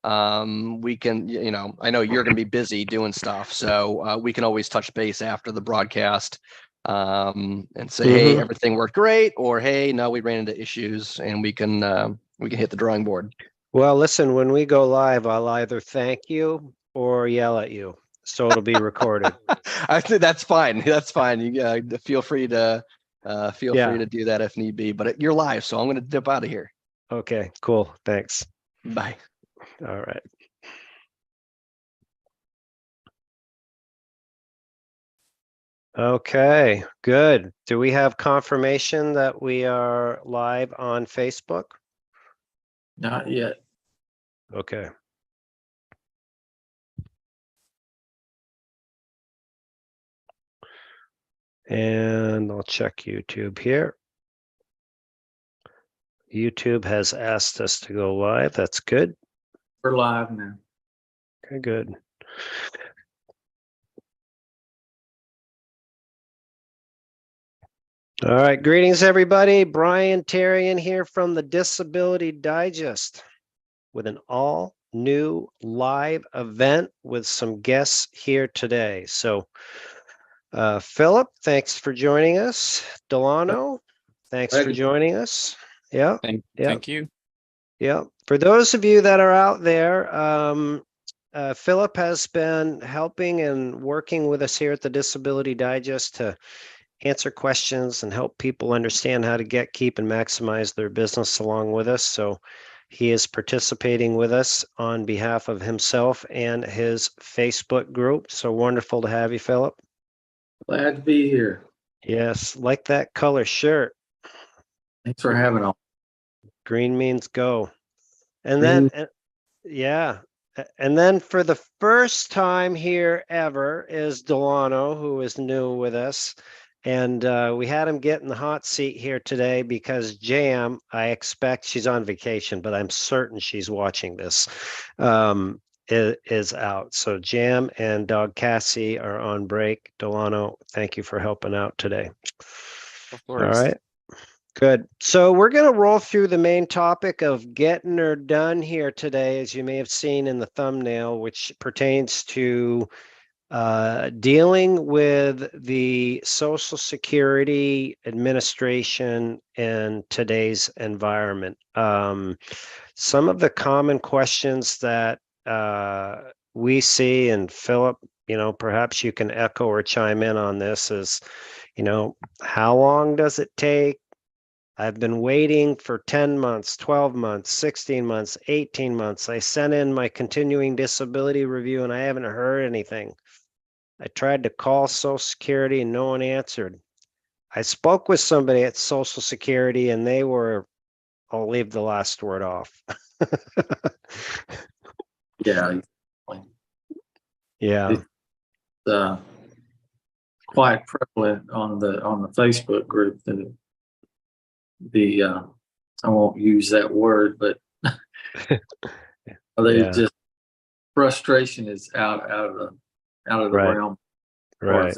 we can, I know you're going to be busy doing stuff, so we can always touch base after the broadcast and say, hey, everything worked great, or hey, no, we ran into issues, and we can hit the drawing board. Well, listen, when we go live, I'll either thank you or yell at you, so it'll be recorded. I think that's fine. That's fine. You feel free to do that if need be. But you're live, so I'm going to dip out of here. Okay, cool. Thanks. Bye. All right. Okay, good. Do we have confirmation that we are live on Facebook? Not yet. Okay. And I'll check YouTube here. YouTube has asked us to go live. That's good. We're live now. Okay, good. All right, greetings everybody. Brian Terrian here from the Disability Digest with an all new live event with some guests here today. So Philip, thanks for joining us. Delano, thanks for joining us. Yeah. Thank you. Yeah. For those of you that are out there, Philip has been helping and working with us here at the Disability Digest to answer questions and help people understand how to get, keep, and maximize their business along with us. So he is participating with us on behalf of himself and his Facebook group. So wonderful to have you, Philip. Glad to be here. Yes, like that color shirt. Thanks for having us. Green means go. And then, yeah. And then for the first time here ever is Delano, who is new with us. And we had him get in the hot seat here today because Jam, I expect she's on vacation, but I'm certain she's watching this, is out. So Jam and Dog Cassie are on break. Delano, thank you for helping out today. Of course. All right. Good. So we're going to roll through the main topic of getting her done here today, as you may have seen in the thumbnail, which pertains to dealing with the Social Security Administration in today's environment. Some of the common questions that we see, and Philip, perhaps you can echo or chime in on this, is, how long does it take? I've been waiting for 10 months, 12 months, 16 months, 18 months. I sent in my continuing disability review and I haven't heard anything. I tried to call Social Security and no one answered. I spoke with somebody at Social Security and they were, I'll leave the last word off. Yeah. Yeah. It's quite prevalent on the Facebook group that I won't use that word, but just frustration is out of the realm. Right.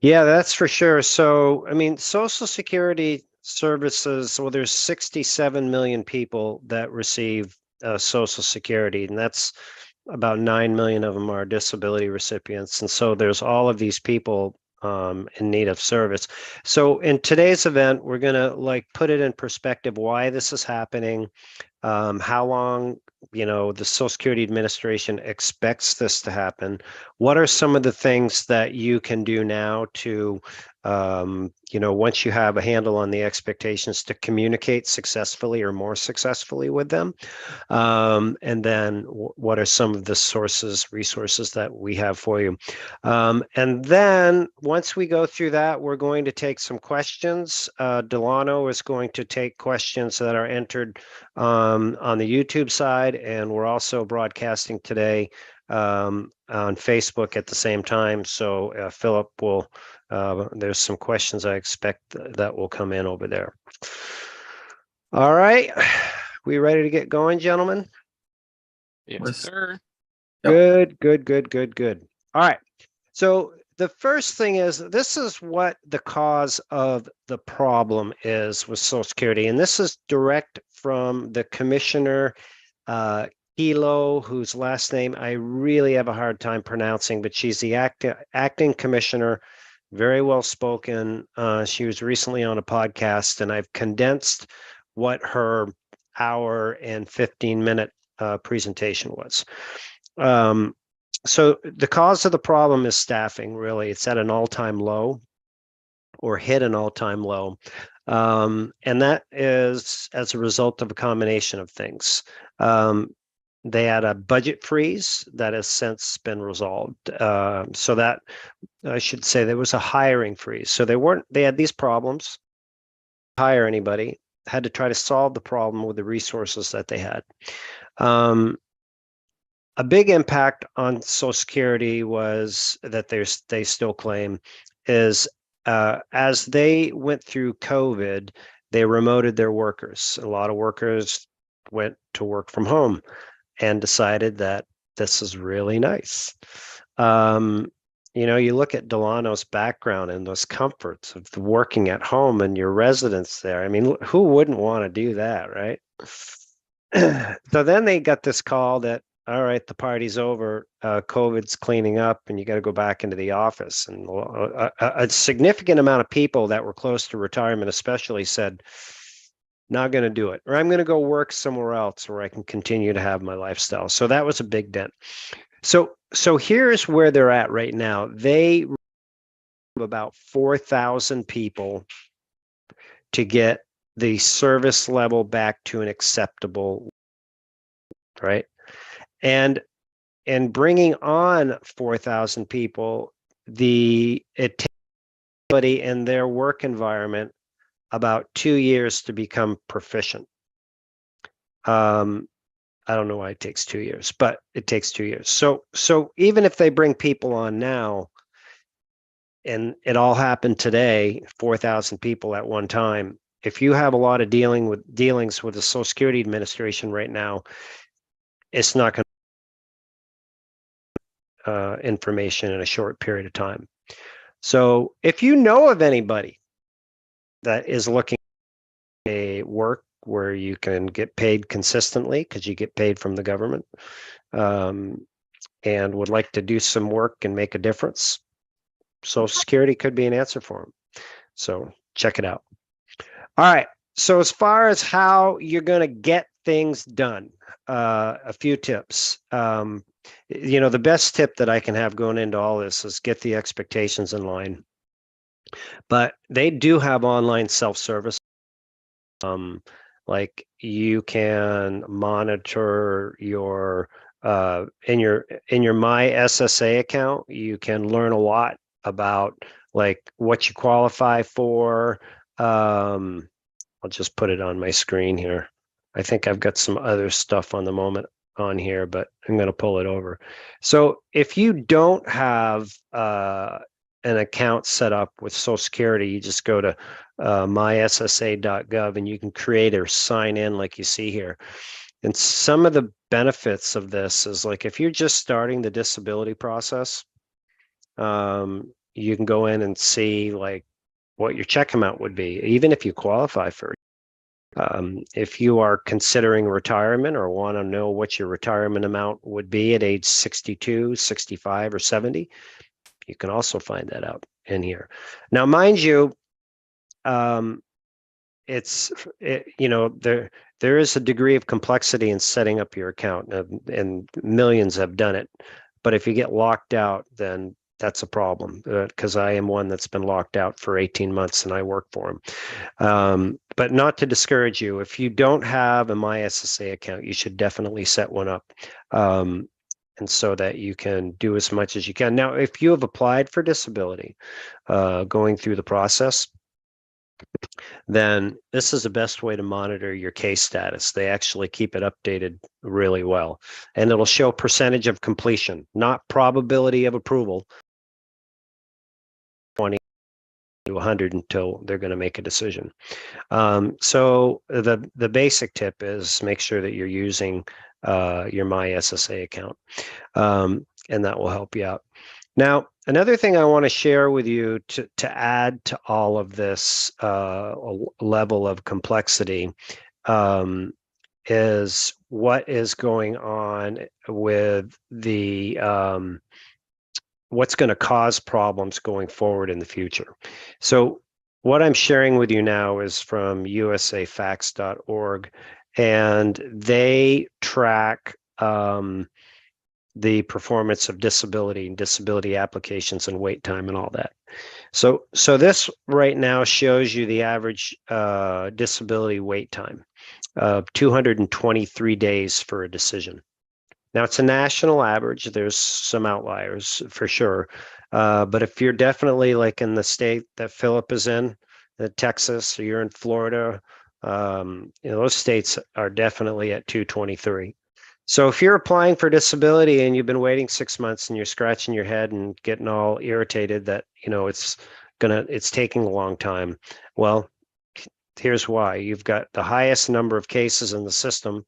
Yeah, that's for sure. So, I mean, Social Security services, well, there's 67 million people that receive Social Security, and that's about 9 million of them are disability recipients. And so there's all of these people in need of service. So in today's event, we're going to put it in perspective why this is happening, how long the Social Security Administration expects this to happen. What are some of the things that you can do now to once you have a handle on the expectations, to communicate successfully or more successfully with them? And then what are some of the resources that we have for you? And then once we go through that, we're going to take some questions. Delano is going to take questions that are entered on the YouTube side, and we're also broadcasting today on Facebook at the same time. So Philip will, there's some questions I expect that will come in over there. All right. We ready to get going, gentlemen? Yes, sir. Good. All right. So the first thing is, this is what the cause of the problem is with Social Security. And this is direct from the commissioner, Hilo, whose last name I really have a hard time pronouncing, but she's the acting commissioner, very well spoken. She was recently on a podcast, and I've condensed what her hour and 15-minute presentation was. So the cause of the problem is staffing, really. It's at an all-time low, or hit an all-time low. And that is as a result of a combination of things. They had a budget freeze that has since been resolved. So that, I should say, there was a hiring freeze. So they had these problems, hire anybody, had to try to solve the problem with the resources that they had. A big impact on Social Security was that they still claim is as they went through COVID, they remoted their workers. A lot of workers went to work from home and decided that this is really nice. You look at Delano's background and those comforts of working at home and your residence there. I mean, who wouldn't want to do that, right? So then they got this call that, all right, the party's over, COVID's cleaning up, and you got to go back into the office. And a significant amount of people that were close to retirement especially said, not going to do it, or I'm going to go work somewhere else where I can continue to have my lifestyle. So that was a big dent. So here's where they're at right now. They have about 4,000 people to get the service level back to an acceptable, right? And bringing on 4,000 people, it takes somebody in their work environment about 2 years to become proficient. I don't know why it takes 2 years, but it takes 2 years. So even if they bring people on now, and it all happened today, 4,000 people at one time, if you have a lot of dealings with the Social Security Administration right now, it's not going to information in a short period of time. So if you know of anybody that is looking at a work where you can get paid consistently, because you get paid from the government, and would like to do some work and make a difference, Social Security could be an answer for them. So check it out. All right. So as far as how you're going to get things done, a few tips. The best tip that I can have going into all this is get the expectations in line. But they do have online self-service. Like you can monitor your in your My SSA account, you can learn a lot about like what you qualify for. I'll just put it on my screen here. I think I've got some other stuff on the moment on here, but I'm going to pull it over. So if you don't have an account set up with Social Security, you just go to myssa.gov and you can create or sign in like you see here. And some of the benefits of this is like if you're just starting the disability process, you can go in and see like what your check amount would be, even if you qualify for it. If you are considering retirement or want to know what your retirement amount would be at age 62, 65, or 70, you can also find that out in here. Now, mind you, there is a degree of complexity in setting up your account, and millions have done it. But if you get locked out, then that's a problem, because I am one that's been locked out for 18 months and I work for them. But not to discourage you, if you don't have a MySSA account, you should definitely set one up. And so that you can do as much as you can. Now, if you have applied for disability, going through the process, then this is the best way to monitor your case status. They actually keep it updated really well. And it'll show percentage of completion, not probability of approval, 20 to 100 until they're going to make a decision. So the basic tip is make sure that you're using your MySSA account, and that will help you out. Now, Another thing I want to share with you to add to all of this level of complexity is what is going on with the what's going to cause problems going forward in the future. So what I'm sharing with you now is from usafacts.org, and they track the performance of disability and disability applications and wait time and all that. So this right now shows you the average disability wait time of 223 days for a decision. Now, it's a national average. There's some outliers for sure. But if you're definitely like in the state that Philip is in, Texas, or you're in Florida, those states are definitely at 223. So if you're applying for disability and you've been waiting 6 months and you're scratching your head and getting all irritated that, it's taking a long time. Well, here's why. You've got the highest number of cases in the system,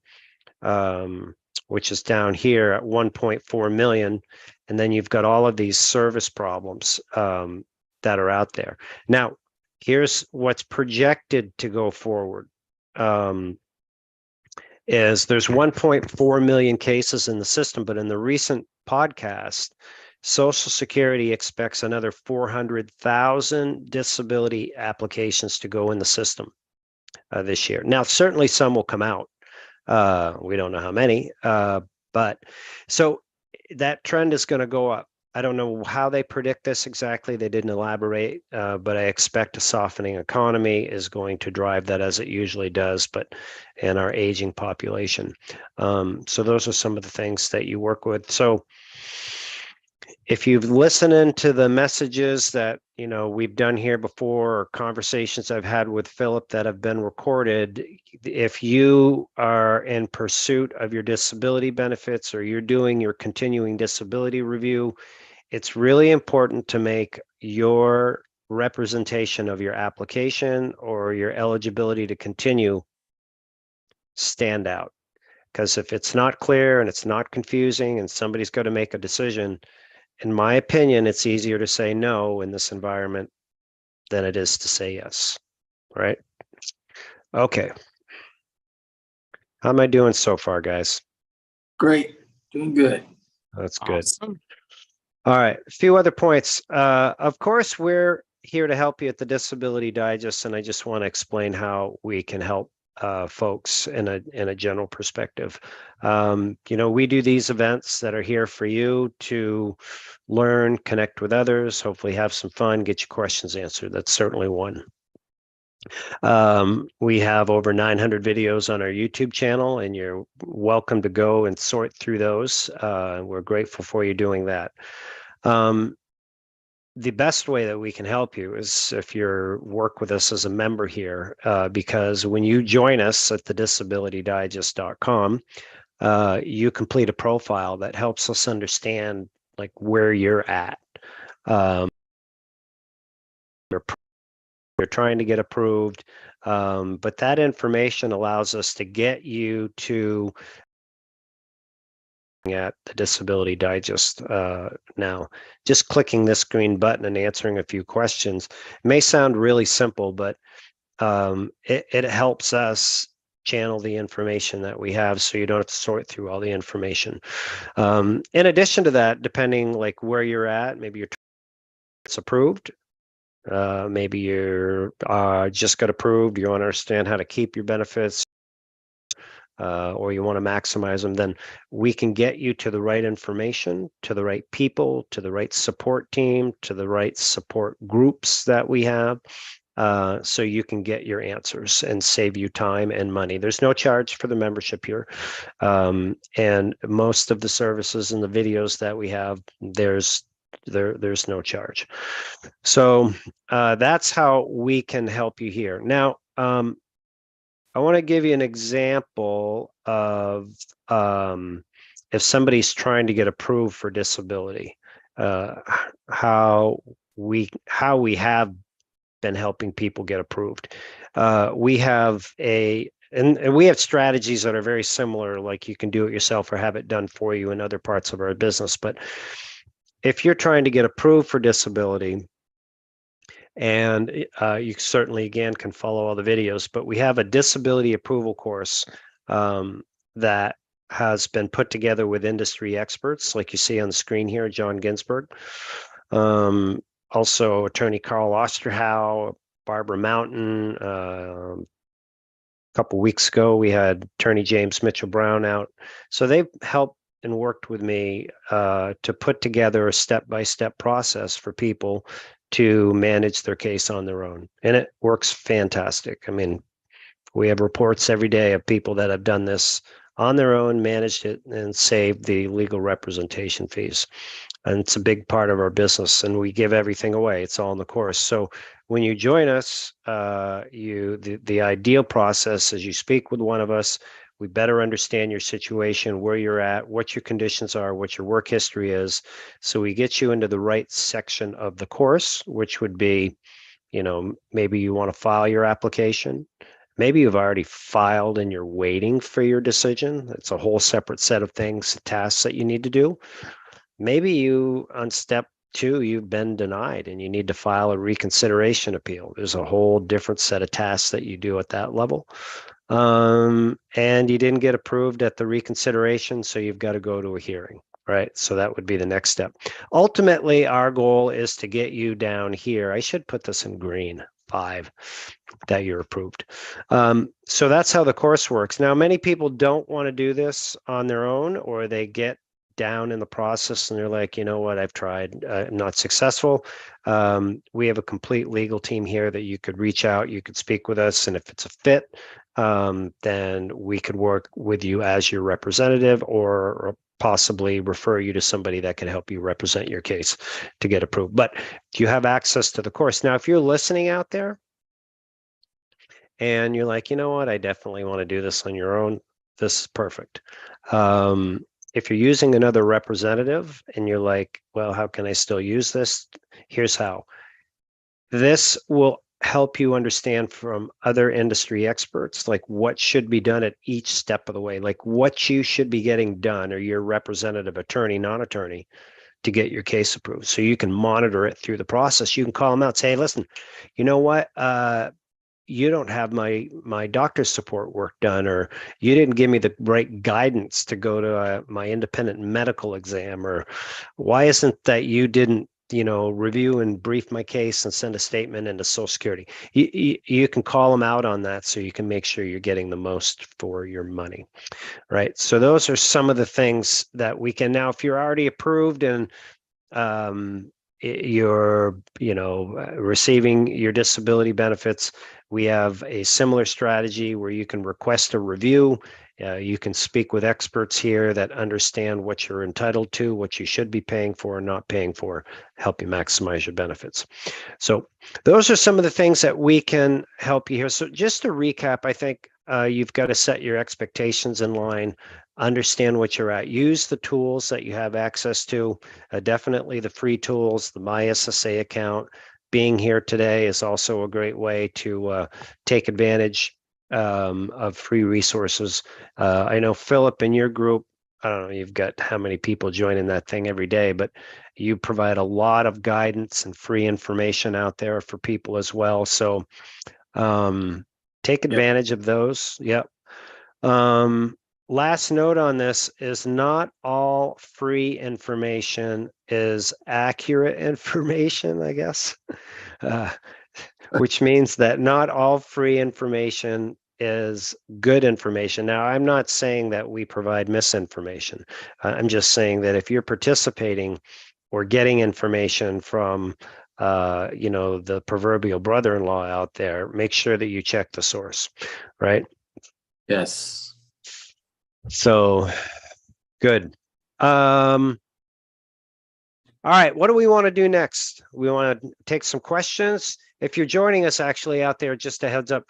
which is down here at 1.4 million. And then you've got all of these service problems that are out there. Now, here's what's projected to go forward. Is there's 1.4 million cases in the system, but in the recent podcast, Social Security expects another 400,000 disability applications to go in the system this year. Now, certainly some will come out. We don't know how many, but so that trend is going to go up. I don't know how they predict this exactly. They didn't elaborate, but I expect a softening economy is going to drive that, as it usually does, but in our aging population. So those are some of the things that you work with. So if you've listened into the messages that we've done here before, or conversations I've had with Philip that have been recorded, if you are in pursuit of your disability benefits or you're doing your continuing disability review, it's really important to make your representation of your application or your eligibility to continue stand out. Because if it's not clear and it's not confusing and somebody's got to make a decision, in my opinion, it's easier to say no in this environment than it is to say yes, right? Okay. How am I doing so far, guys? Great. Doing good. That's good. Awesome. All right. A few other points. Of course, we're here to help you at the Disability Digest, and I just want to explain how we can help folks in a general perspective. We do these events that are here for you to learn, connect with others, hopefully have some fun, get your questions answered. That's certainly one. We have over 900 videos on our YouTube channel, and you're welcome to go and sort through those. We're grateful for you doing that. The best way that we can help you is if you work with us as a member here, because when you join us at the disabilitydigest.com, you complete a profile that helps us understand like where you're at. You're trying to get approved, but that information allows us to get you to at the Disability Digest now. Just clicking this green button and answering a few questions may sound really simple, but it helps us channel the information that we have, so you don't have to sort through all the information. In addition to that, depending like where you're at, maybe it's approved. Maybe you're just got approved, you want to understand how to keep your benefits, or you want to maximize them, then we can get you to the right information, to the right people, to the right support team, to the right support groups that we have, so you can get your answers and save you time and money. There's no charge for the membership here. And most of the services and the videos that we have, there's no charge. So that's how we can help you here. Now, I want to give you an example of if somebody's trying to get approved for disability, how we have been helping people get approved. We have and we have strategies that are very similar, like you can do it yourself or have it done for you in other parts of our business. But if you're trying to get approved for disability, and you certainly, again, can follow all the videos, but we have a disability approval course that has been put together with industry experts, like you see on the screen here, John Ginsberg. Also, attorney Carl Osterhow, Barbara Mountain. A couple weeks ago, we had attorney James Mitchell Brown out. So they've helped and worked with me to put together a step-by-step process for people to manage their case on their own. And it works fantastic. I mean, we have reports every day of people that have done this on their own, managed it, and saved the legal representation fees. And it's a big part of our business, and we give everything away. It's all in the course. So when you join us, the ideal process is you speak with one of us. We better understand your situation, where you're at, what your conditions are, what your work history is. So we get you into the right section of the course, which would be, maybe you want to file your application. Maybe you've already filed and you're waiting for your decision. It's a whole separate set of things, tasks that you need to do. Maybe you, on step 2, you've been denied and you need to file a reconsideration appeal. There's a whole different set of tasks that you do at that level. And you didn't get approved at the reconsideration, so you've got to go to a hearing, right? So that would be the next step. Ultimately, our goal is to get you down here. I should put this in green, 5, that you're approved. So that's how the course works. Now, many people don't want to do this on their own, or they get down in the process and they're like, you know what, I've tried, I'm not successful. We have a complete legal team here that you could reach out, you could speak with us, and if it's a fit, then we could work with you as your representative, or possibly refer you to somebody that can help you represent your case to get approved. But you have access to the course. Now, if you're listening out there and you're like, you know what, I definitely want to do this on your own, this is perfect. If you're using another representative and you're like, well, how can I still use this? Here's how. This will help you understand from other industry experts, like what should be done at each step of the way, like what you should be getting done, or your representative, attorney, non-attorney, to get your case approved. So you can monitor it through the process. You can call them out, say, hey, listen, you know what? You don't have my doctor's support work done, or you didn't give me the right guidance to go to my independent medical exam, or why isn't that you didn't review and brief my case and send a statement into Social Security. You can call them out on that, so you can make sure you're getting the most for your money, right? So those are some of the things that we can. Now, if you're already approved and you're receiving your disability benefits, we have a similar strategy where you can request a review. You can speak with experts here that understand what you're entitled to, what you should be paying for and not paying for, help you maximize your benefits. So those are some of the things that we can help you here. So just to recap, I think you've got to set your expectations in line, understand what you're at, use the tools that you have access to, definitely the free tools, the My SSA account. Being here today is also a great way to take advantage of free resources. I know, Philip, in your group, I don't know, you've got how many people joining that thing every day, but you provide a lot of guidance and free information out there for people as well. So take advantage of those. Yep. Last note on this is not all free information is accurate information, I guess, which means that not all free information is good information. Now, I'm not saying that we provide misinformation. I'm just saying that if you're participating or getting information from the proverbial brother-in-law out there, make sure that you check the source, right? Yes. So good. All right, what do we want to do next? We want to take some questions. If you're joining us actually out there, just a heads up,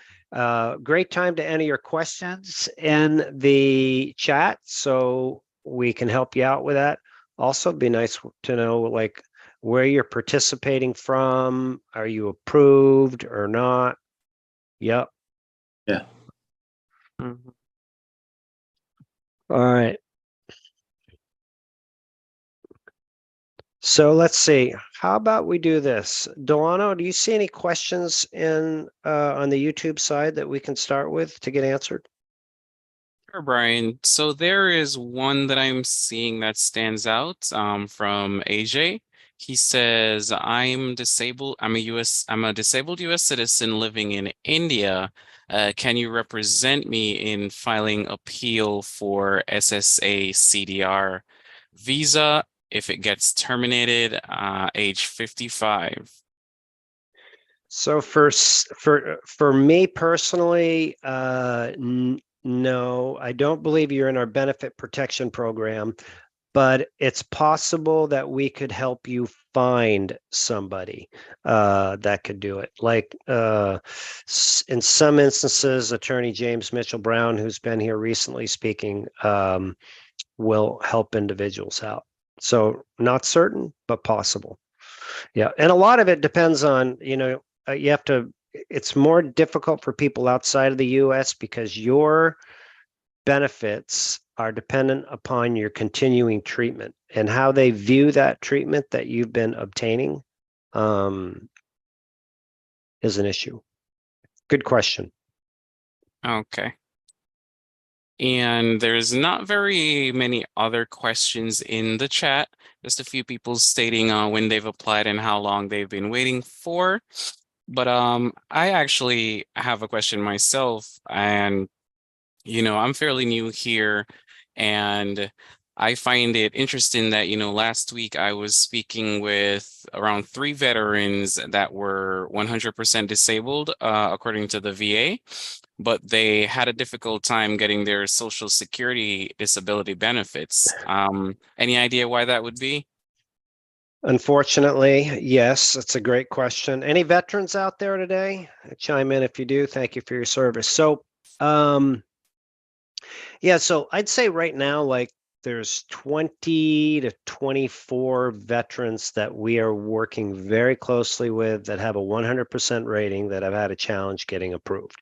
great time to enter your questions in the chat so we can help you out with that. Also, it'd be nice to know like where you're participating from. Are you approved or not? Yep. Yeah. Mhm. All right. So let's see. How about we do this? Delano, do you see any questions on the YouTube side that we can start with to get answered? Sure, Brian. So there is one that I'm seeing that stands out from AJ. He says, I'm disabled. I'm a disabled US citizen living in India. Can you represent me in filing appeal for SSA CDR visa if it gets terminated age 55? So for me personally, no, I don't believe you're in our benefit protection program, but it's possible that we could help you find somebody that could do it. Like in some instances, Attorney James Mitchell Brown, who's been here recently speaking, will help individuals out. So not certain, but possible. Yeah, and a lot of it depends on, you have to, it's more difficult for people outside of the US because your benefits are dependent upon your continuing treatment, and how they view that treatment that you've been obtaining is an issue. Good question. Okay. And there's not very many other questions in the chat. Just a few people stating when they've applied and how long they've been waiting for. But I actually have a question myself, and I'm fairly new here, and I find it interesting that, last week I was speaking with around 3 veterans that were 100% disabled, according to the VA, but they had a difficult time getting their Social Security disability benefits. Any idea why that would be? Unfortunately, yes, that's a great question. Any veterans out there today? Chime in if you do. Thank you for your service. So, yeah, so I'd say right now, like there's 20 to 24 veterans that we are working very closely with that have a 100% rating that have had a challenge getting approved.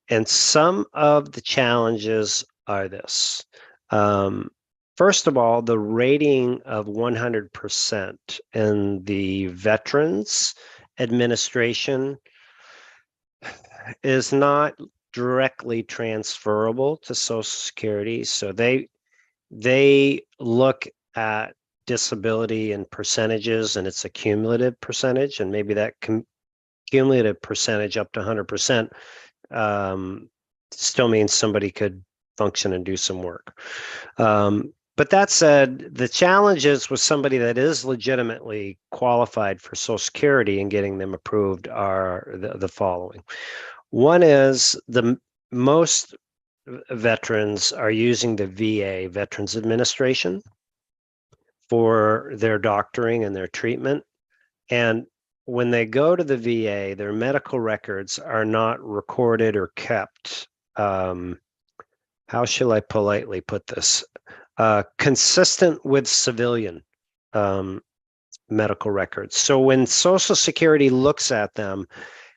And some of the challenges are this. First of all, the rating of 100% in the Veterans Administration is not directly transferable to Social Security. So they look at disability in percentages, and it's a cumulative percentage, and maybe that cumulative percentage up to 100% still means somebody could function and do some work. But that said, the challenges with somebody that is legitimately qualified for Social Security and getting them approved are the following. One is most veterans are using the VA, Veterans Administration, for their doctoring and their treatment. And when they go to the VA, their medical records are not recorded or kept. How shall I politely put this? Consistent with civilian medical records. So when Social Security looks at them,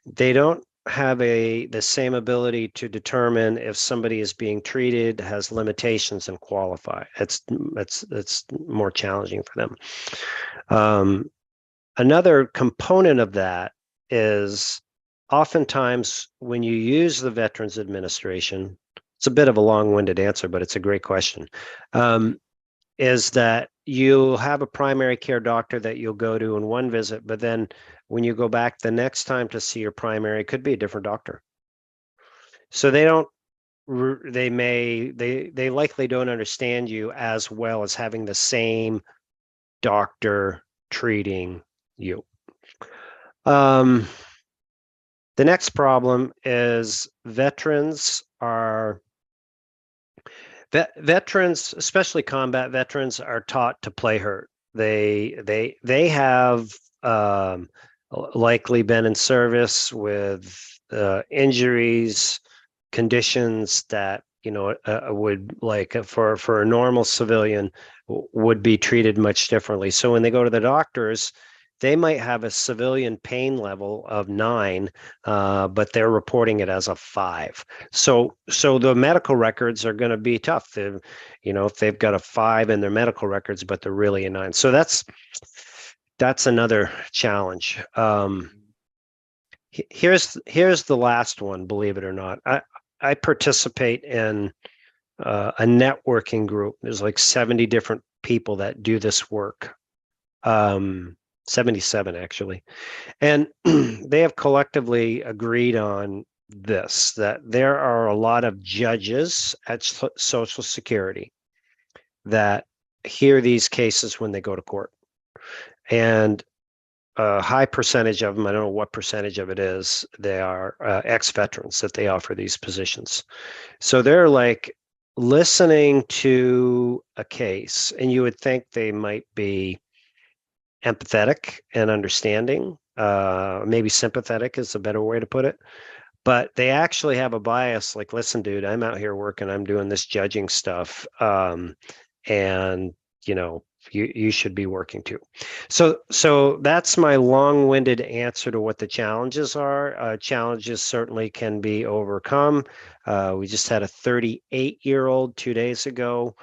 they don't have the same ability to determine if somebody is being treated, has limitations, and qualify. It's more challenging for them. Another component of that is oftentimes when you use the Veterans Administration, it's a bit of a long-winded answer, but it's a great question, is that you'll have a primary care doctor that you'll go to in one visit, but then when you go back the next time to see your primary, it could be a different doctor. So they likely don't understand you as well as having the same doctor treating you. The next problem is veterans, especially combat veterans, are taught to play hurt. They have likely been in service with injuries, conditions that would, like for a normal civilian, would be treated much differently. So when they go to the doctors, they might have a civilian pain level of 9, but they're reporting it as a 5. So the medical records are going to be tough. If they've got a 5 in their medical records, but they're really a 9. So that's that's another challenge. Here's the last one, believe it or not. I participate in a networking group. There's like 70 different people that do this work. 77 actually. And they have collectively agreed on this, that there are a lot of judges at Social Security that hear these cases when they go to court. And a high percentage of them, I don't know what percentage of it is, they are ex-veterans that they offer these positions. So they're like listening to a case, and you would think they might be empathetic and understanding. Maybe sympathetic is a better way to put it. But they actually have a bias like, listen, dude, I'm out here working, I'm doing this judging stuff. And, you know, you should be working too. So that's my long-winded answer to what the challenges are. Challenges certainly can be overcome. We just had a 38-year-old 2 days ago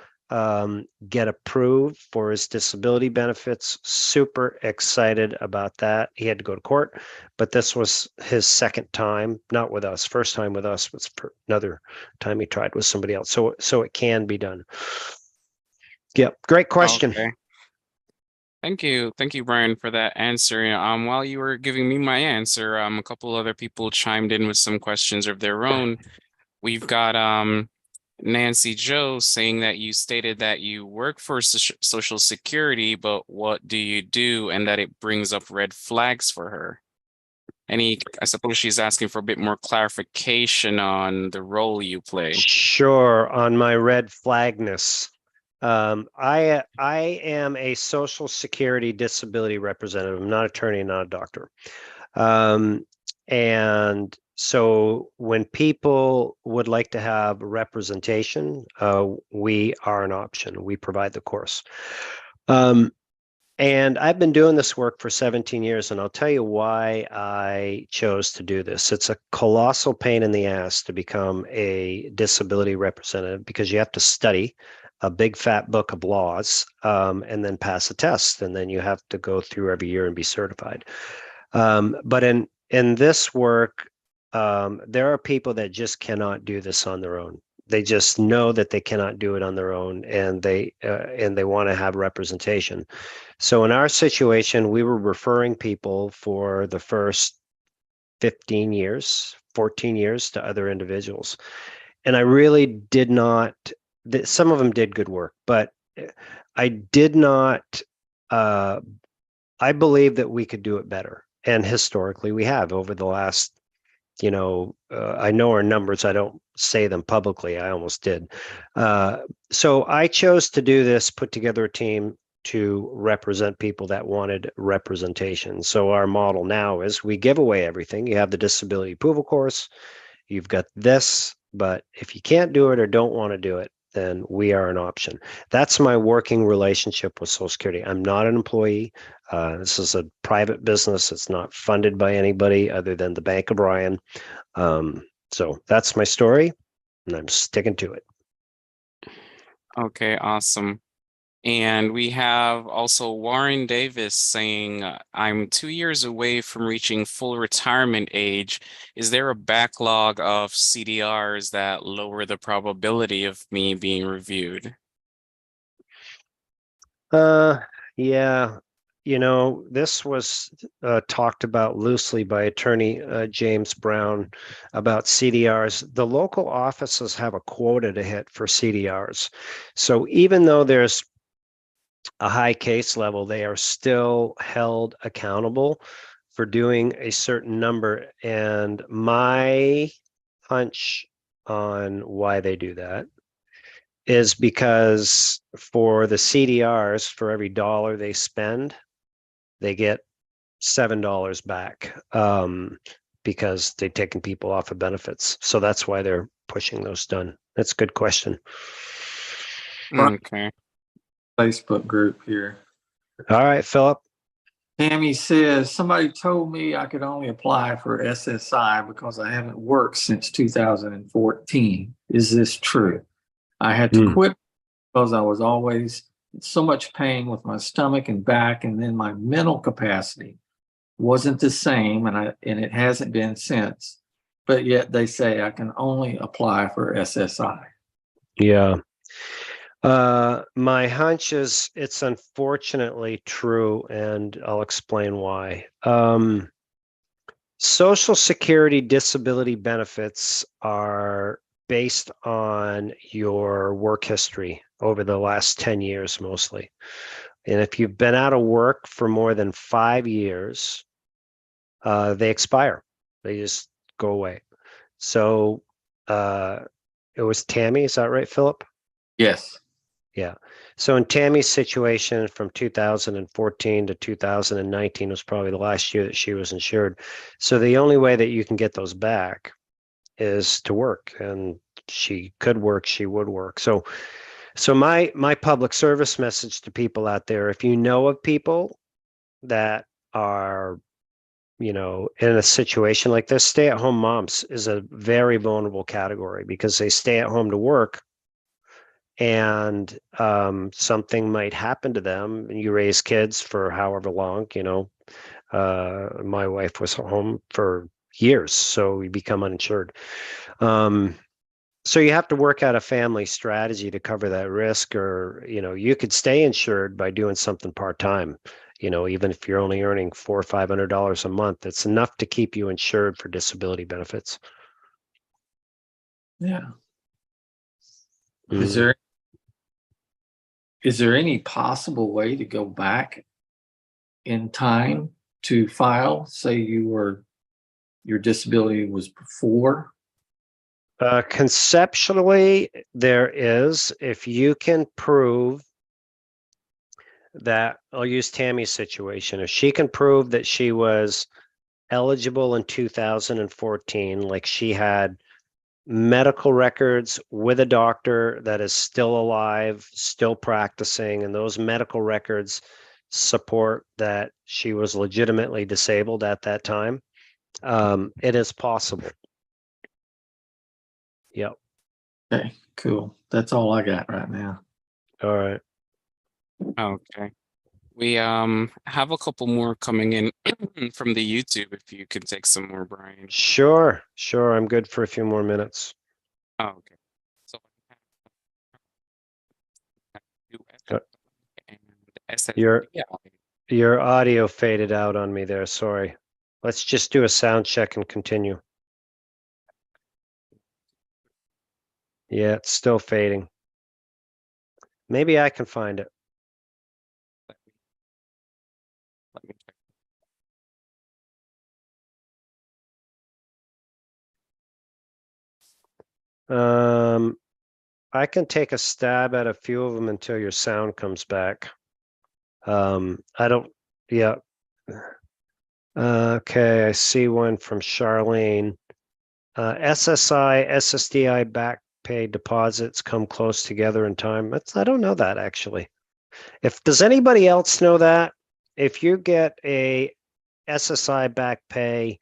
get approved for his disability benefits. Super excited about that. He had to go to court, but this was his second time, not with us. First time with us was another time he tried with somebody else. So it can be done. Yep, great question. Okay. Thank you, Brian, for that answer. While you were giving me my answer, a couple other people chimed in with some questions of their own. We've got Nancy Joe saying that you stated that you work for Social Security, but what do you do, and that it brings up red flags for her. I suppose she's asking for a bit more clarification on the role you play. Sure, on my red flagness. I am a Social Security disability representative. I'm not an attorney, not a doctor. And so when people would like to have representation, we are an option. We provide the course. And I've been doing this work for 17 years, and I'll tell you why I chose to do this. It's a colossal pain in the ass to become a disability representative because you have to study a big fat book of laws and then pass a test, and then you have to go through every year and be certified. But in this work, there are people that just cannot do this on their own. They just know that they cannot do it on their own, and they want to have representation. So in our situation, we were referring people for the first 15 years, 14 years to other individuals. And I really did not, some of them did good work, but I did not, I believe that we could do it better. And historically we have over the last, I know our numbers, I don't say them publicly, I almost did. So I chose to do this, put together a team to represent people that wanted representation. So our model now is we give away everything. You have the disability approval course, you've got this, but if you can't do it or don't want to do it, then we are an option. That's my working relationship with Social Security. I'm not an employee. This is a private business. It's not funded by anybody other than the Bank of Ryan. So that's my story, and I'm sticking to it. Okay, awesome. And we have also Warren Davis saying, I'm 2 years away from reaching full retirement age. Is there a backlog of CDRs that lower the probability of me being reviewed? Yeah, this was talked about loosely by attorney James Brown about CDRs. The local offices have a quota to hit for CDRs. So even though there's a high case level, they are still held accountable for doing a certain number. And my hunch on why they do that is because for the CDRs, for every dollar they spend, they get $7 back because they've taken people off of benefits. So that's why they're pushing those done. That's a good question. Okay. Facebook group here. All right, Philip. Tammy says, somebody told me I could only apply for SSI because I haven't worked since 2014. Is this true? I had to quit because I was always so much pain with my stomach and back, and then my mental capacity wasn't the same, and it hasn't been since. But yet they say I can only apply for SSI. Yeah. My hunch is it's unfortunately true, and I'll explain why. Social Security disability benefits are based on your work history over the last 10 years mostly. And if you've been out of work for more than 5 years, they expire. They just go away. So it was Tammy, is that right, Philip? Yes. Yeah. So in Tammy's situation from 2014 to 2019 was probably the last year that she was insured. So the only way that you can get those back is to work, and she could work, she would work. So my public service message to people out there, if you know of people that are, you know, in a situation like this, stay-at-home moms is a very vulnerable category because they stay at home to work, and something might happen to them, and you raise kids for however long, you know. My wife was home for years, so we become uninsured. So you have to work out a family strategy to cover that risk, or, you know, you could stay insured by doing something part-time. You know, even if you're only earning $400 or $500 a month, it's enough to keep you insured for disability benefits. Yeah. Mm. Is there any possible way to go back in time to file? Say your disability was before. Conceptually, there is, if you can prove that, I'll use Tammy's situation. If she can prove that she was eligible in 2014, like she had medical records with a doctor that is still alive, still practicing, and those medical records support that she was legitimately disabled at that time, it is possible. Yep. Okay, cool. That's all I got right now. All right. Okay. We have a couple more coming in from the YouTube if you could take some more, Brian. Sure. I'm good for a few more minutes. Oh, okay. So Your audio faded out on me there. Sorry. Let's just do a sound check and continue. Yeah, it's still fading. Maybe I can find it. Let me check. I can take a stab at a few of them until your sound comes back. I don't, yeah. Okay, I see one from Charlene. SSI, SSDI back pay deposits come close together in time. I don't know that actually. Does anybody else know that? If you get a SSI back pay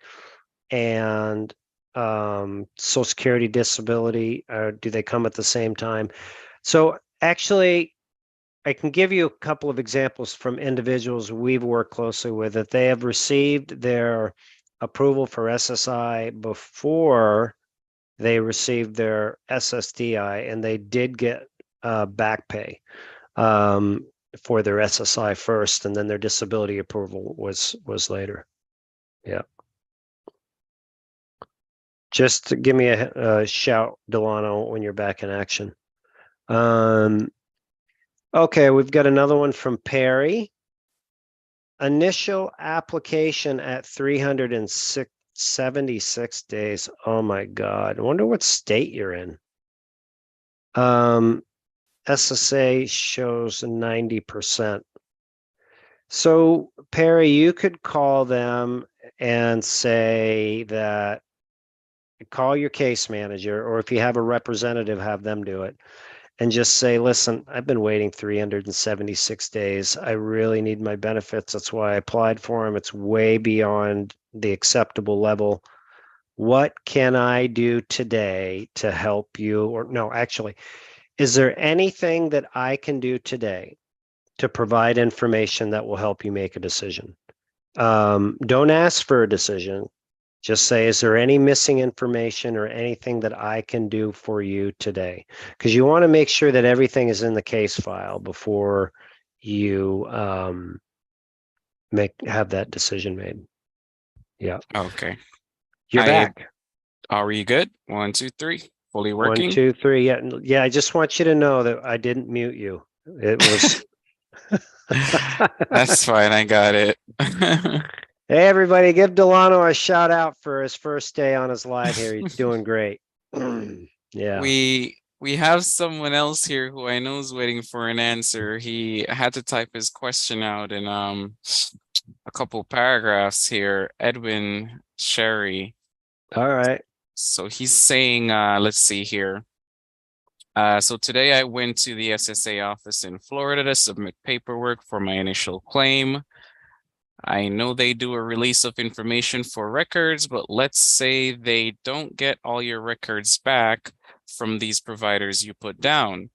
and Social Security disability, do they come at the same time? So actually, I can give you a couple of examples from individuals we've worked closely with that they have received their approval for SSI before they received their SSDI, and they did get back pay for their SSI first, and then their disability approval was later. Yeah. Just give me a shout, Delano, when you're back in action. Okay, we've got another one from Perry. Initial application at 376 days. Oh my God. I wonder what state you're in. SSA shows 90%. So Perry, you could call them and say that, call your case manager, or if you have a representative, have them do it, and just say, listen, I've been waiting 376 days. I really need my benefits. That's why I applied for them. It's way beyond the acceptable level. What can I do today to help you? Or no, actually, is there anything that I can do today to provide information that will help you make a decision. Don't ask for a decision. Just say, is there any missing information or anything that I can do for you today? Because you want to make sure that everything is in the case file before you have that decision made. Yeah. Okay. You're back. Are we good? 1, 2, 3. Fully 1, working? 2, 3. Yeah. Yeah. I just want you to know that I didn't mute you. It was. That's fine. I got it. Hey, everybody, give Delano a shout out for his first day on his live here. He's doing great. Yeah. We have someone else here who I know is waiting for an answer. He had to type his question out in a couple paragraphs here. Edwin Sherry. All right. So he's saying, let's see here. So today I went to the SSA office in Florida to submit paperwork for my initial claim. I know they do a release of information for records, but let's say they don't get all your records back from these providers you put down.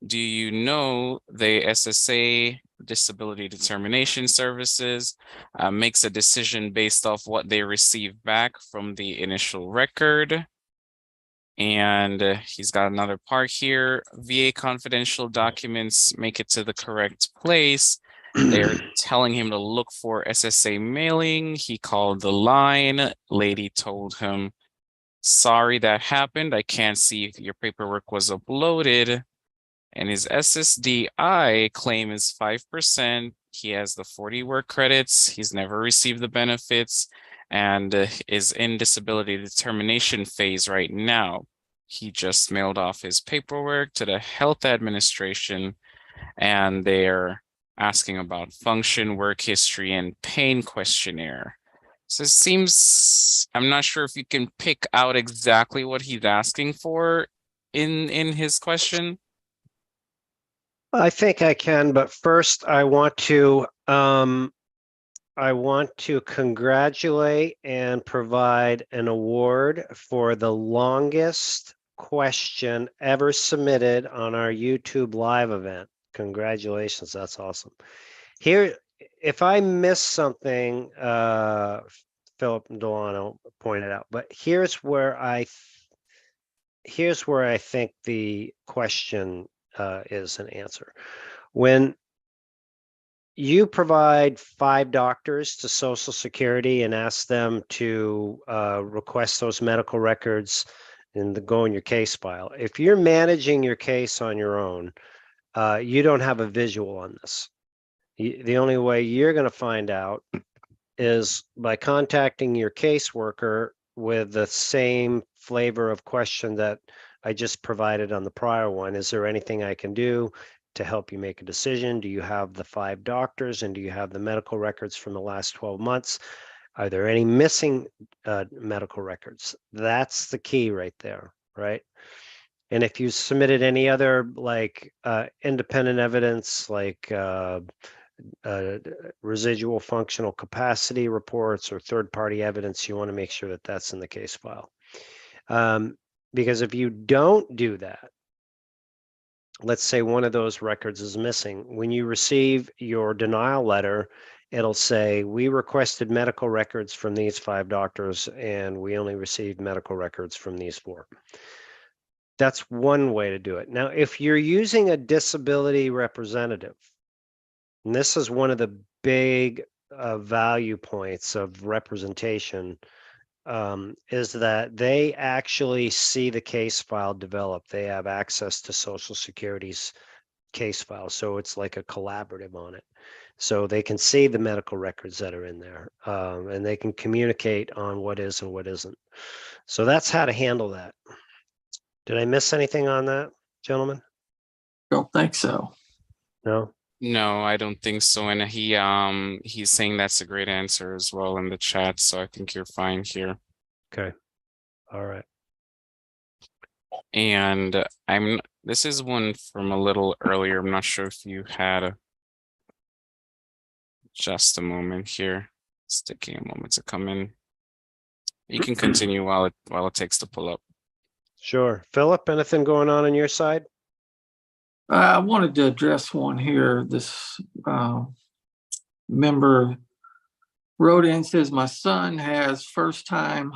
Do you know the SSA, Disability Determination Services, makes a decision based off what they receive back from the initial record? And he's got another part here. VA confidential documents make it to the correct place. They're telling him to look for SSA mailing. He called the line. Lady told him, sorry that happened. I can't see if your paperwork was uploaded. And his SSDI claim is 5%. He has the 40 work credits. He's never received the benefits and is in disability determination phase right now. He just mailed off his paperwork to the health administration and they're asking about function, work history, and pain questionnaire. So it seems, I'm not sure if you can pick out exactly what he's asking for in his question. I think I can, but first I want to congratulate and provide an award for the longest question ever submitted on our YouTube live event. Congratulations, that's awesome. Here, if I missed something, Philip Delano pointed out, but here's where I think the question is an answer. When you provide 5 doctors to Social Security and ask them to request those medical records and go in your case file. If you're managing your case on your own, you don't have a visual on this. The only way you're going to find out is by contacting your caseworker with the same flavor of question that I just provided on the prior one. Is there anything I can do to help you make a decision? Do you have the 5 doctors and do you have the medical records from the last 12 months? Are there any missing medical records? That's the key right there, right? And if you submitted any other like independent evidence, like residual functional capacity reports or third-party evidence, you want to make sure that that's in the case file. Because if you don't do that, let's say one of those records is missing. When you receive your denial letter, it'll say, we requested medical records from these 5 doctors and we only received medical records from these 4. That's one way to do it. Now, if you're using a disability representative, and this is one of the big value points of representation, is that they actually see the case file develop. They have access to Social Security's case file. So it's like a collaborative on it. So they can see the medical records that are in there and they can communicate on what is and what isn't. So that's how to handle that. Did I miss anything on that, gentlemen? Don't think so. No? No, I don't think so. And he's saying that's a great answer as well in the chat. So I think you're fine here. Okay. All right. And this is one from a little earlier. I'm not sure if you had just a moment here. It's taking a moment to come in. You can continue while it takes to pull up. Sure. Philip, anything going on your side? I wanted to address one here. This member wrote in, says, my son has first time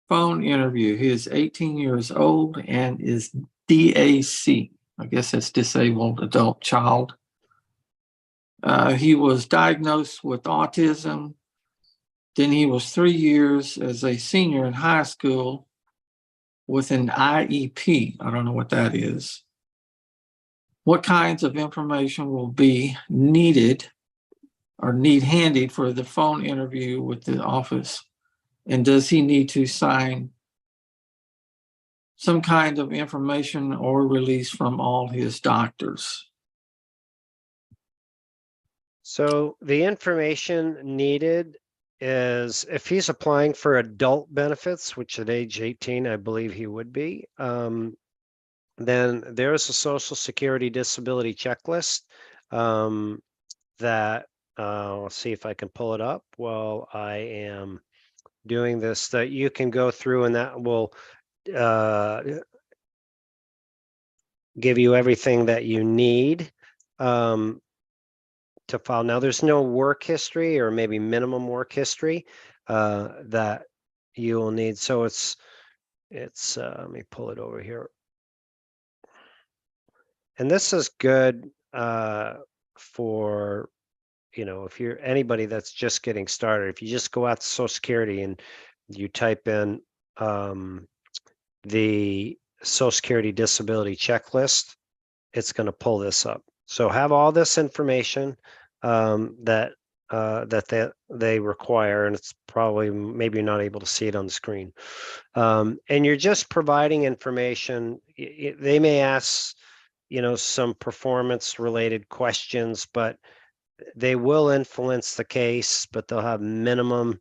phone interview. He is 18 years old and is DAC. I guess that's disabled adult child. He was diagnosed with autism. Then he was 3 years as a senior in high school with an IEP. I don't know what that is. What kinds of information will be needed or need handy for the phone interview with the office? And does he need to sign some kind of information or release from all his doctors? So the information needed is if he's applying for adult benefits, which at age 18, I believe he would be, then there's a Social Security disability checklist that let's see if I can pull it up while I am doing this, that you can go through, and that will give you everything that you need to file. Now, there's no work history or maybe minimum work history that you will need. So it's let me pull it over here. And this is good for, if you're anybody that's just getting started. If you just go out to Social Security and you type in the Social Security disability checklist, it's going to pull this up. So have all this information that they require, and it's probably, maybe you're not able to see it on the screen. And you're just providing information. They may ask, some performance related questions, but they will influence the case, but they'll have minimum,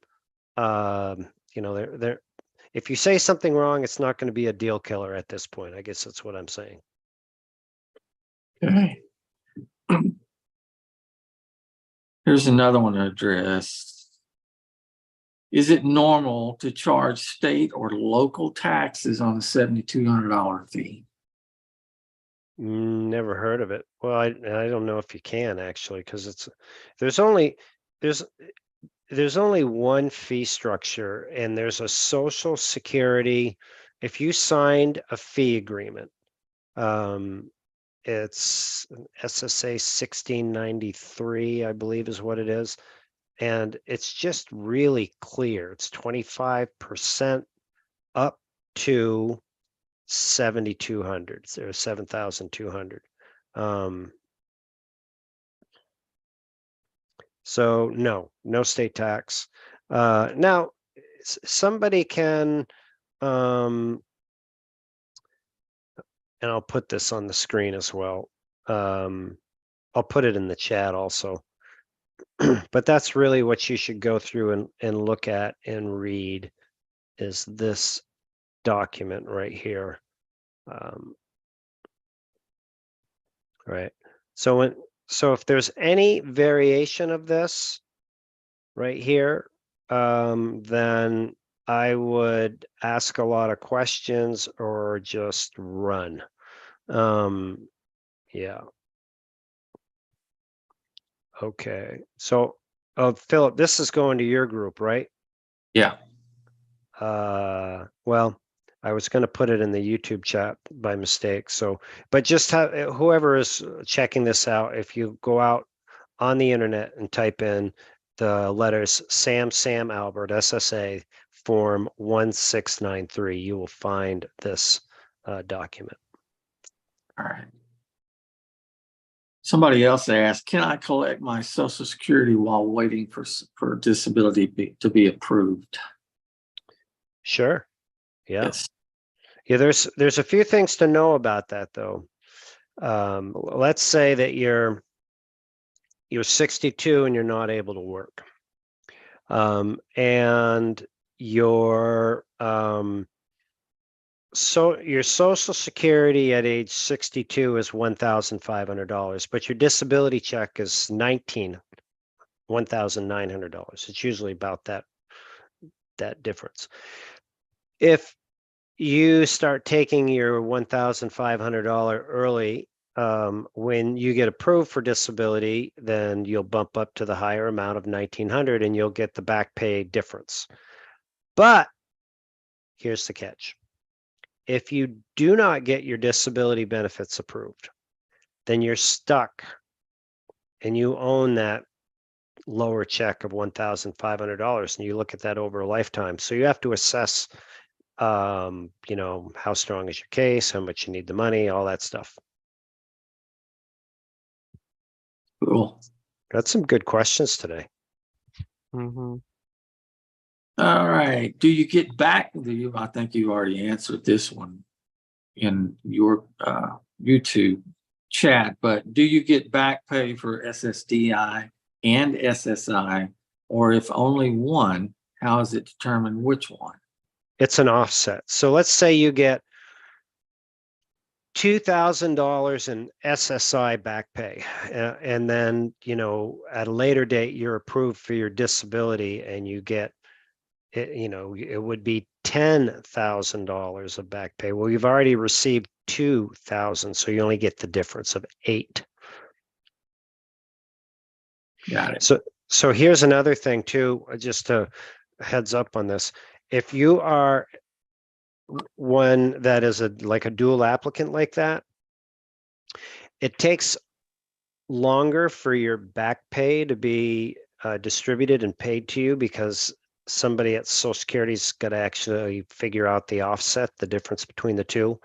they're if you say something wrong, it's not going to be a deal killer at this point. I guess that's what I'm saying. Okay. Here's another one to address. Is it normal to charge state or local taxes on a $7,200 fee? Never heard of it. Well, I don't know if you can actually, because there's only one fee structure, and there's a Social Security. If you signed a fee agreement, it's SSA 1693, I believe is what it is. And it's just really clear. It's 25% up to 7,200 or 7,200. So no state tax. Now somebody can, and I'll put this on the screen as well. I'll put it in the chat also. But that's really what you should go through and look at and read, is this document right here. Right. So if there's any variation of this right here, then I would ask a lot of questions or just run. Yeah. Okay. So, Philip, this is going to your group, right? Yeah. Well, I was going to put it in the YouTube chat by mistake. So, but just have whoever is checking this out, if you go out on the internet and type in the letters Sam Albert SSA form 1693, you will find this document. All right. Somebody else asked, can I collect my Social Security while waiting for disability to be approved? Sure. Yeah. Yes. Yeah, there's a few things to know about that though. Let's say that you're 62 and you're not able to work. And your your Social Security at age 62 is $1,500, but your disability check is $1,900. It's usually about that difference. If you start taking your $1,500 early when you get approved for disability, then you'll bump up to the higher amount of 1,900 and you'll get the back pay difference. But here's the catch. If you do not get your disability benefits approved, then you're stuck and you own that lower check of $1,500, and you look at that over a lifetime. So you have to assess, you know, how strong is your case, how much you need the money, all that stuff. Cool. That's some good questions today. Mm-hmm. All right. Do you get back? I think you already answered this one in your YouTube chat, but do you get back pay for SSDI and SSI, or if only one, how is it determined which one? It's an offset. So let's say you get $2,000 in SSI back pay, and then, you know, at a later date, you're approved for your disability and you get, you know, it would be $10,000 of back pay. Well, you've already received 2,000, so you only get the difference of 8. Got it. So here's another thing too, just a heads up on this. If you are one that is like a dual applicant like that, it takes longer for your back pay to be distributed and paid to you, because somebody at Social Security's got to actually figure out the offset, the difference between the two.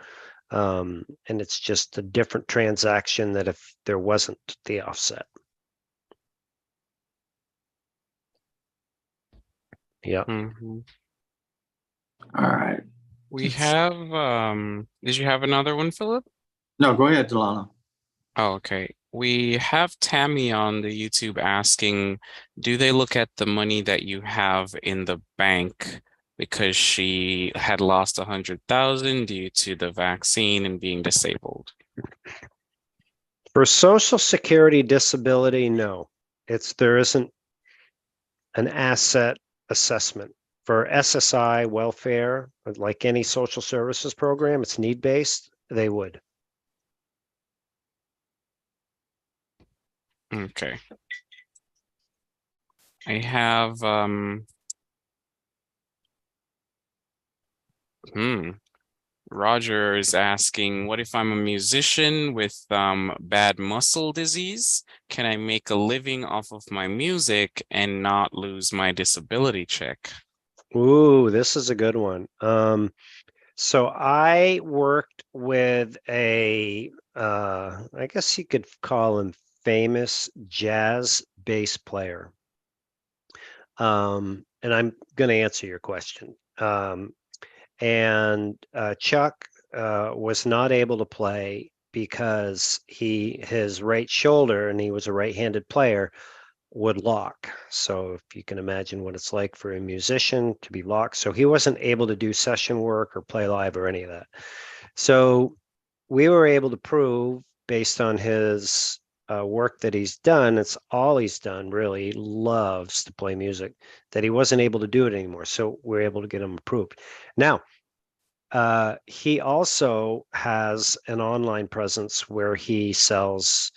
And it's just a different transaction that if there wasn't the offset. Yeah. Mm-hmm. All right. We have, did you have another one, Philip? No, go ahead, Delano. Oh, okay. We have Tammy on the YouTube asking, do they look at the money that you have in the bank because she had lost 100,000 due to the vaccine and being disabled? For Social Security disability, no. There isn't an asset assessment. For SSI welfare, like any social services program, it's need-based, they would. Okay. I have Roger is asking, what if I'm a musician with bad muscle disease? Can I make a living off of my music and not lose my disability check? Ooh, this is a good one. So I worked with a, I guess you could call him famous jazz bass player. And I'm going to answer your question. And Chuck was not able to play because his right shoulder, and he was a right-handed player, would lock. So if you can imagine what it's like for a musician to be locked. So he wasn't able to do session work or play live or any of that. So we were able to prove, based on his work that he's done, it's all he's done really, he loves to play music, that he wasn't able to do it anymore. So we're able to get him approved. Now, he also has an online presence where he sells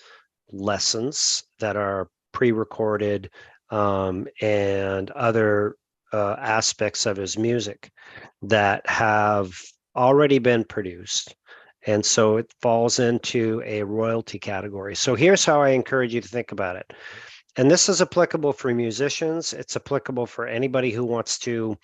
lessons that are pre-recorded, and other aspects of his music that have already been produced. And so it falls into a royalty category. So here's how I encourage you to think about it. And this is applicable for musicians. It's applicable for anybody who wants to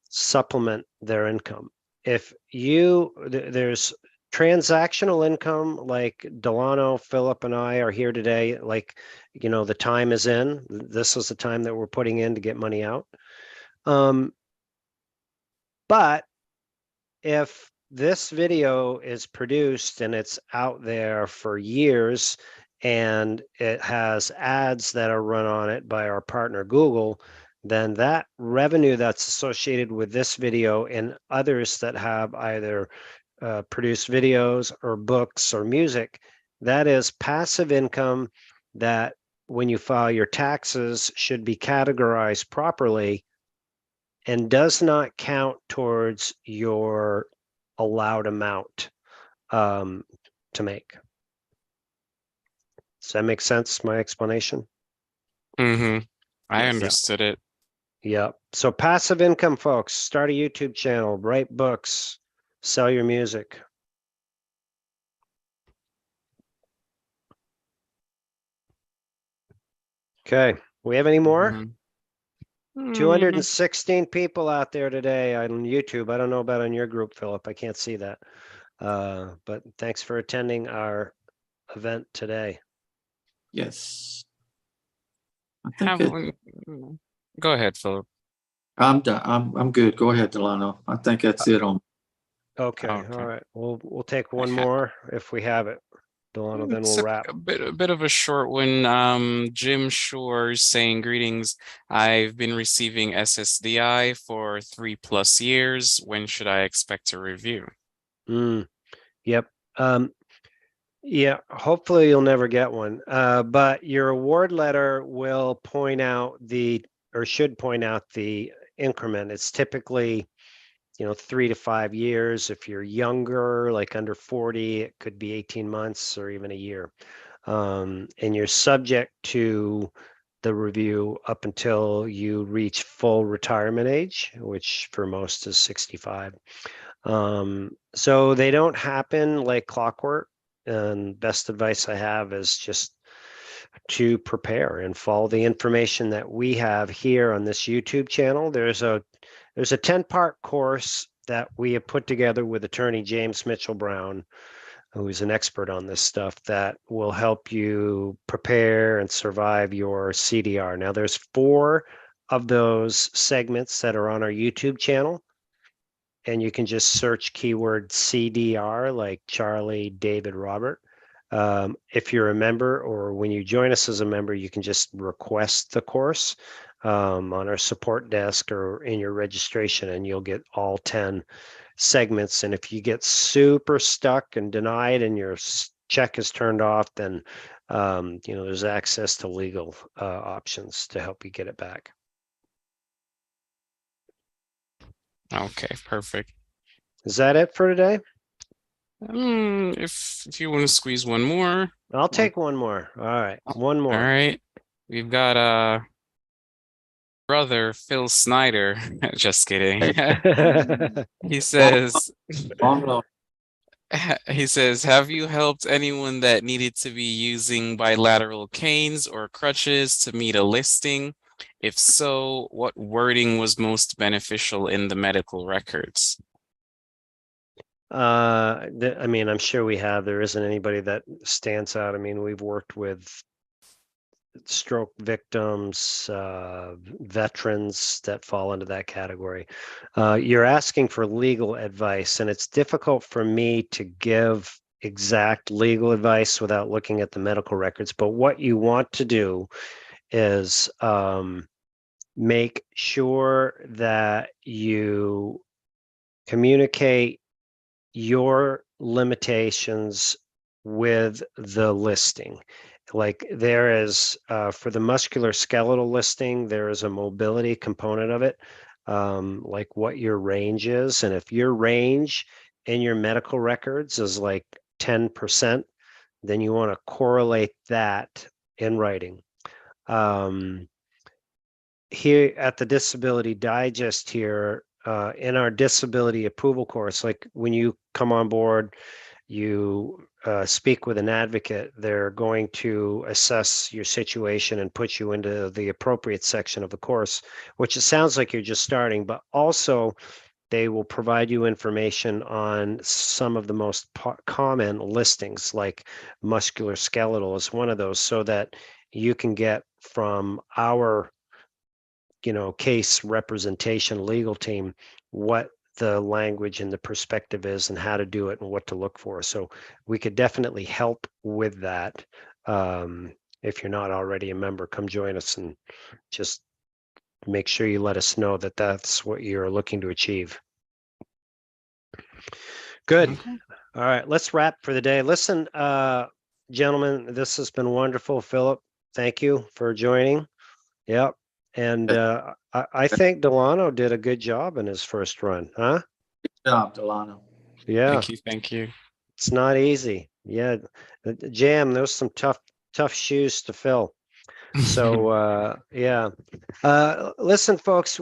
supplement their income. If there's transactional income, like Delano, Philip, and I are here today, like, you know, the time is in. This is the time that we're putting in to get money out. But if this video is produced and it's out there for years and it has ads that are run on it by our partner Google, then that revenue that's associated with this video and others that have either produced videos or books or music, that is passive income that when you file your taxes should be categorized properly and does not count towards your allowed amount to make. Does that make sense, my explanation? Mm-hmm. I Yes. understood it. Yeah. So passive income, folks, start a YouTube channel, write books, sell your music. Okay. We have any more? Mhm. 216 people out there today on YouTube. I don't know about on your group, Philip. I can't see that. But thanks for attending our event today. Yes. I think Have one. Go ahead, Philip. I'm done. I'm good. Go ahead, Delano. I think that's it on. Okay. Okay. All right. We'll take one more if we have it. Delano, then It's we'll wrap. a bit of a short one. Jim Shore saying greetings. I've been receiving SSDI for 3+ years. When should I expect a review? Yep. Yeah, hopefully you'll never get one. But your award letter will point out or should point out the increment. It's typically, 3 to 5 years. If you're younger, like under 40, it could be 18 months or even a year. And you're subject to the review up until you reach full retirement age, which for most is 65. So they don't happen like clockwork. And best advice I have is just to prepare and follow the information that we have here on this YouTube channel. There's a 10-part course that we have put together with attorney James Mitchell Brown, who is an expert on this stuff, that will help you prepare and survive your CDR. Now, there's 4 of those segments that are on our YouTube channel, and you can just search keyword CDR, like Charlie, David, Robert. If you're a member, or when you join us as a member, you can just request the course on our support desk or in your registration, and you'll get all 10 segments. And if you get super stuck and denied and your check is turned off, then there's access to legal options to help you get it back. Okay, perfect. Is that it for today? If you want to squeeze one more. I'll take one more. All right, one more. All right. We've got brother Phil Snyder. Just kidding. He says he says, have you helped anyone that needed to be using bilateral canes or crutches to meet a listing? If so, what wording was most beneficial in the medical records? I mean, I'm sure we have. There isn't anybody that stands out. I mean, we've worked with stroke victims, veterans that fall into that category. You're asking for legal advice, and it's difficult for me to give exact legal advice without looking at the medical records. But what you want to do is make sure that you communicate your limitations with the listing. Like there is, for the musculoskeletal listing, there is a mobility component of it, like what your range is. And if your range in your medical records is like 10%, then you want to correlate that in writing. Here at the Disability Digest here, in our disability approval course, like when you come on board, you speak with an advocate, they're going to assess your situation and put you into the appropriate section of the course, which it sounds like you're just starting, but also they will provide you information on some of the most common listings, like musculoskeletal is one of those, so that you can get from our case representation legal team what the language and the perspective is and how to do it and what to look for. So we could definitely help with that. If you're not already a member, come join us and just make sure you let us know that that's what you're looking to achieve. Good. Okay. All right, let's wrap for the day. Listen, gentlemen, this has been wonderful. Philip, thank you for joining. Yep. And I think Delano did a good job in his first run, huh? Good job, Delano. Yeah, Thank you. it's not easy. Yeah, Jam, there's some tough tough shoes to fill. So, yeah. Listen, folks,